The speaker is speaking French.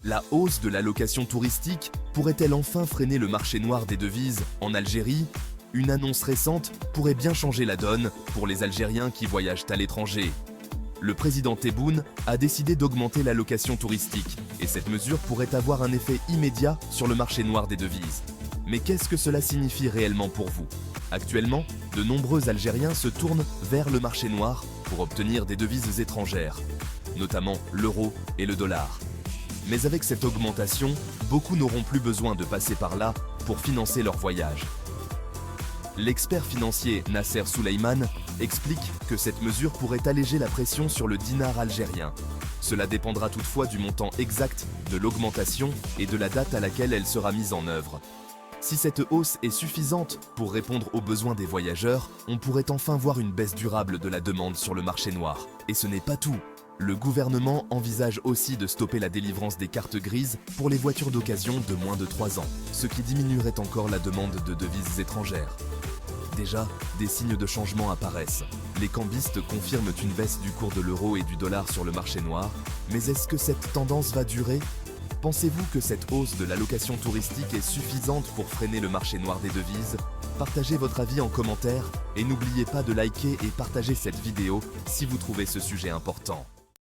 La hausse de la location touristique pourrait-elle enfin freiner le marché noir des devises en Algérie? Une annonce récente pourrait bien changer la donne pour les Algériens qui voyagent à l'étranger. Le président Tebboune a décidé d'augmenter la location touristique et cette mesure pourrait avoir un effet immédiat sur le marché noir des devises. Mais qu'est-ce que cela signifie réellement pour vous? Actuellement, de nombreux Algériens se tournent vers le marché noir pour obtenir des devises étrangères, notamment l'euro et le dollar. Mais avec cette augmentation, beaucoup n'auront plus besoin de passer par là pour financer leur voyage. L'expert financier Nasser Souleyman explique que cette mesure pourrait alléger la pression sur le dinar algérien. Cela dépendra toutefois du montant exact de l'augmentation et de la date à laquelle elle sera mise en œuvre. Si cette hausse est suffisante pour répondre aux besoins des voyageurs, on pourrait enfin voir une baisse durable de la demande sur le marché noir. Et ce n'est pas tout. Le gouvernement envisage aussi de stopper la délivrance des cartes grises pour les voitures d'occasion de moins de 3 ans, ce qui diminuerait encore la demande de devises étrangères. Déjà, des signes de changement apparaissent. Les cambistes confirment une baisse du cours de l'euro et du dollar sur le marché noir, mais est-ce que cette tendance va durer? Pensez-vous que cette hausse de la location touristique est suffisante pour freiner le marché noir des devises? Partagez votre avis en commentaire et n'oubliez pas de liker et partager cette vidéo si vous trouvez ce sujet important.